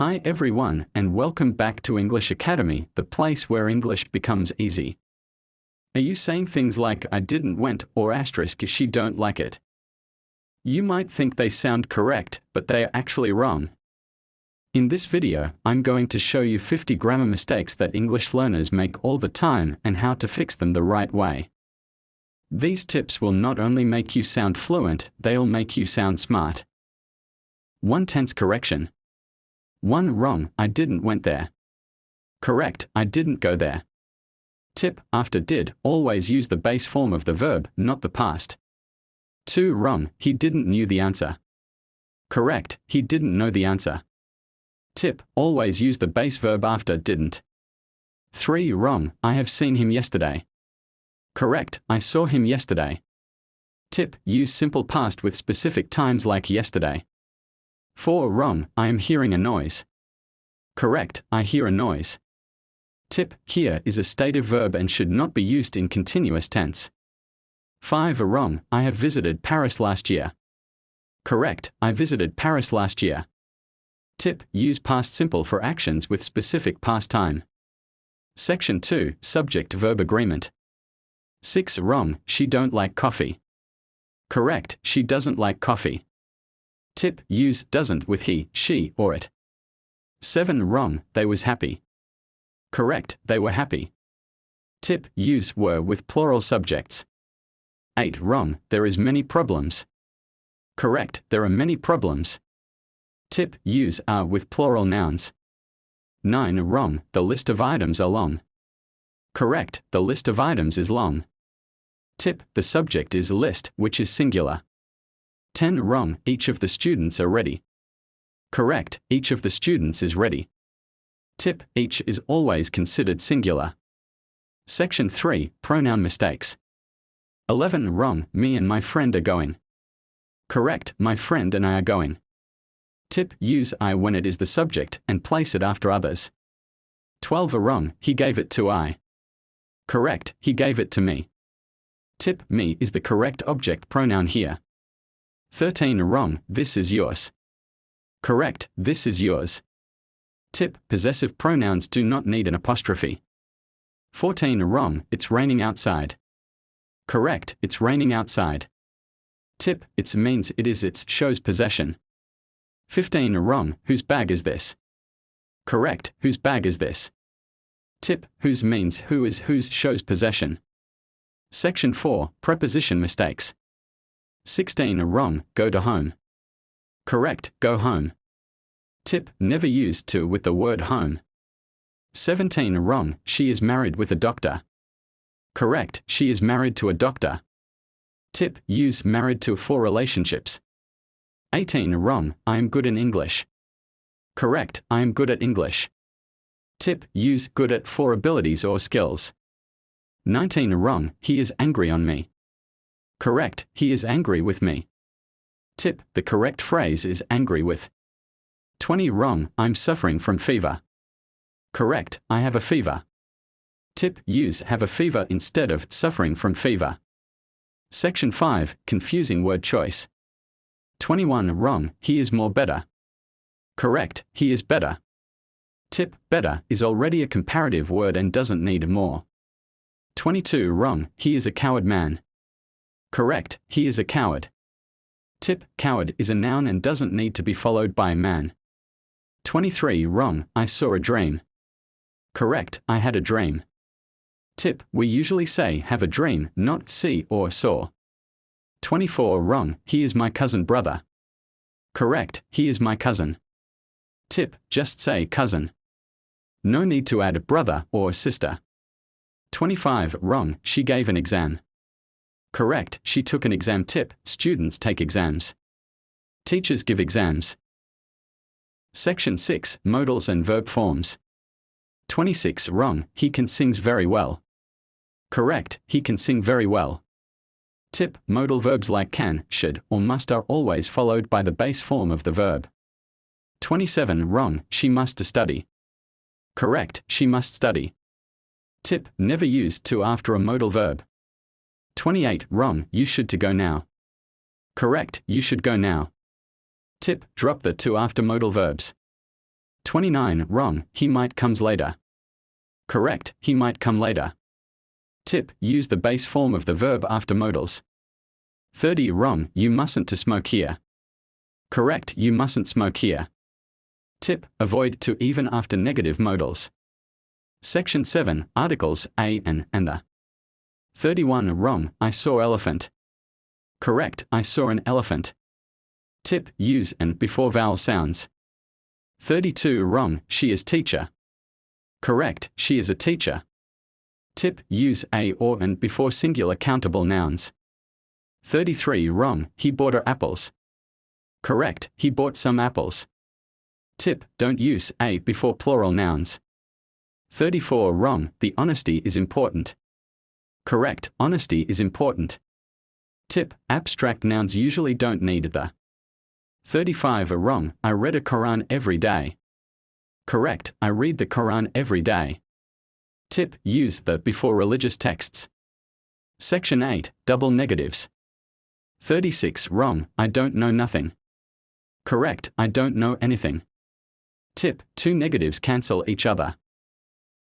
Hi everyone, and welcome back to English Academy, the place where English becomes easy. Are you saying things like I didn't went or asterisk she don't like it? You might think they sound correct, but they are actually wrong. In this video, I'm going to show you 50 grammar mistakes that English learners make all the time and how to fix them the right way. These tips will not only make you sound fluent, they'll make you sound smart. 1 tense correction. 1 wrong, I didn't went there. Correct, I didn't go there. Tip, after did, always use the base form of the verb, not the past. 2 wrong, he didn't knew the answer. Correct, he didn't know the answer. Tip, always use the base verb after didn't. 3 wrong, I have seen him yesterday. Correct, I saw him yesterday. Tip, use simple past with specific times like yesterday. 4 wrong, I am hearing a noise. Correct, I hear a noise. Tip, hear is a stative verb and should not be used in continuous tense. 5 wrong, I have visited Paris last year. Correct, I visited Paris last year. Tip, use past simple for actions with specific past time. Section 2, subject-verb agreement. 6 wrong, she don't like coffee. Correct, she doesn't like coffee. Tip, use doesn't with he, she, or it. 7 wrong, they was happy. Correct, they were happy. Tip, use were with plural subjects. 8 wrong, there is many problems. Correct, there are many problems. Tip, use are with plural nouns. 9 wrong, the list of items are long. Correct, the list of items is long. Tip, the subject is list, which is singular. 10 wrong, each of the students are ready. Correct, each of the students is ready. Tip, each is always considered singular. Section 3, pronoun mistakes. 11 wrong, me and my friend are going. Correct, my friend and I are going. Tip, use I when it is the subject and place it after others. 12 wrong, he gave it to I. Correct, he gave it to me. Tip, me is the correct object pronoun here. 13 wrong, this is yours. Correct, this is yours. Tip, possessive pronouns do not need an apostrophe. 14 wrong, it's raining outside. Correct, it's raining outside. Tip, it's means it is its shows possession. 15 wrong, whose bag is this? Correct, whose bag is this? Tip, whose means who is whose shows possession. Section 4, preposition mistakes. 16 wrong, go to home. Correct, go home. Tip, never use to with the word home. 17 wrong, she is married with a doctor. Correct, she is married to a doctor. Tip, use married to for relationships. 18 wrong, I am good in English. Correct, I am good at English. Tip, use good at for abilities or skills. 19 wrong, he is angry on me. Correct, he is angry with me. Tip, the correct phrase is angry with. 20 wrong, I'm suffering from fever. Correct, I have a fever. Tip, use have a fever instead of suffering from fever. Section 5, confusing word choice. 21 wrong, he is more better. Correct, he is better. Tip, better is already a comparative word and doesn't need more. 22 wrong, he is a coward man. Correct, he is a coward. Tip, coward is a noun and doesn't need to be followed by a man. 23 wrong, I saw a dream. Correct, I had a dream. Tip, we usually say have a dream, not see or saw. 24 wrong, he is my cousin brother. Correct, he is my cousin. Tip, just say cousin. No need to add brother or sister. 25 wrong, she gave an exam. Correct, she took an exam. Tip, students take exams. Teachers give exams. Section 6, modals and verb forms. 26 wrong, he can sings very well. Correct, he can sing very well. Tip, modal verbs like can, should, or must are always followed by the base form of the verb. 27 wrong, she must study. Correct, she must study. Tip, never use to after a modal verb. 28 wrong, you should to go now. Correct, you should go now. Tip, drop the to after modal verbs. 29 wrong, he might comes later. Correct, he might come later. Tip, use the base form of the verb after modals. 30 wrong, you mustn't to smoke here. Correct, you mustn't smoke here. Tip, avoid to even after negative modals. Section 7, articles a and the. 31 wrong, I saw elephant. Correct, I saw an elephant. Tip, use and before vowel sounds. 32 wrong, she is teacher. Correct, she is a teacher. Tip, use a or and before singular countable nouns. 33 wrong, he bought her apples. Correct, he bought some apples. Tip, don't use a before plural nouns. 34 wrong, the honesty is important. Correct, honesty is important. Tip, abstract nouns usually don't need the. 35 wrong, I read a Quran every day. Correct, I read the Quran every day. Tip, use the before religious texts. Section 8, double negatives. 36 wrong, I don't know nothing. Correct, I don't know anything. Tip, two negatives cancel each other.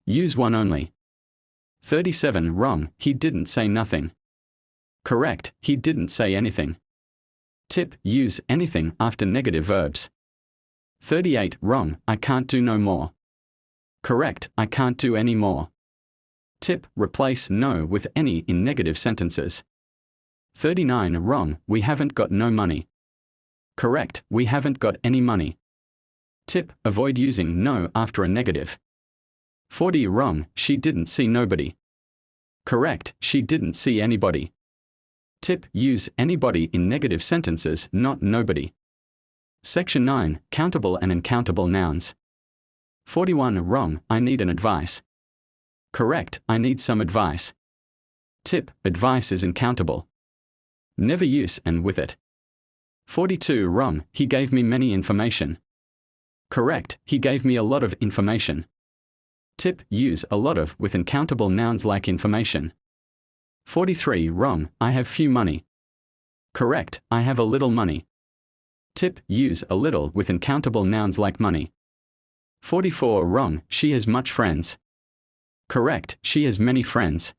Use one only. 37 wrong, he didn't say nothing. Correct, he didn't say anything. Tip, use anything after negative verbs. 38 wrong, I can't do no more. Correct, I can't do any more. Tip, replace no with any in negative sentences. 39 wrong, we haven't got no money. Correct, we haven't got any money. Tip, avoid using no after a negative. 40 wrong, she didn't see nobody. Correct, she didn't see anybody. Tip, use anybody in negative sentences, not nobody. Section 9, countable and uncountable nouns. 41 wrong, I need an advice. Correct, I need some advice. Tip, advice is uncountable. Never use and with it. 42 wrong, he gave me many information. Correct, he gave me a lot of information. Tip, use a lot of with uncountable nouns like information. 43 wrong, I have few money. Correct, I have a little money. Tip, use a little with uncountable nouns like money. 44 wrong, she has much friends. Correct, she has many friends.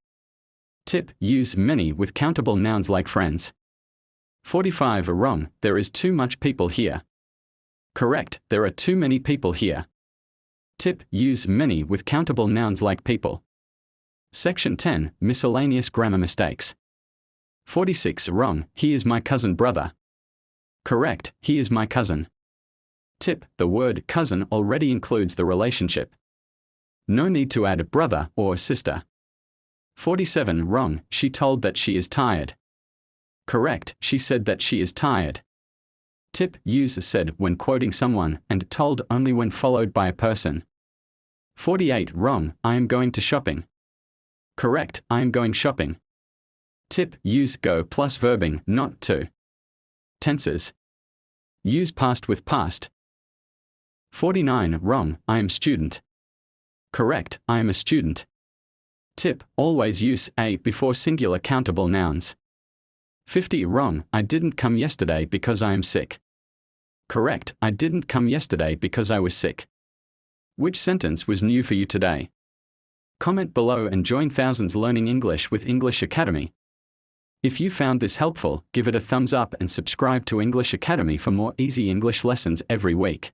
Tip, use many with countable nouns like friends. 45 wrong, there is too much people here. Correct, there are too many people here. Tip, use many with countable nouns like people. Section 10, miscellaneous grammar mistakes. 46 wrong, he is my cousin brother. Correct, he is my cousin. Tip, the word cousin already includes the relationship. No need to add brother or sister. 47 wrong, she told that she is tired. Correct, she said that she is tired. Tip, use said when quoting someone and told only when followed by a person. 48 wrong, I am going to shopping. Correct, I am going shopping. Tip, use go plus verbing, not to. Tenses. Use past with past. 49 wrong, I am student. Correct, I am a student. Tip, always use a before singular countable nouns. 50 wrong, I didn't come yesterday because I am sick. Correct, I didn't come yesterday because I was sick. Which sentence was new for you today? Comment below and join thousands learning English with English Academy. If you found this helpful, give it a thumbs up and subscribe to English Academy for more easy English lessons every week.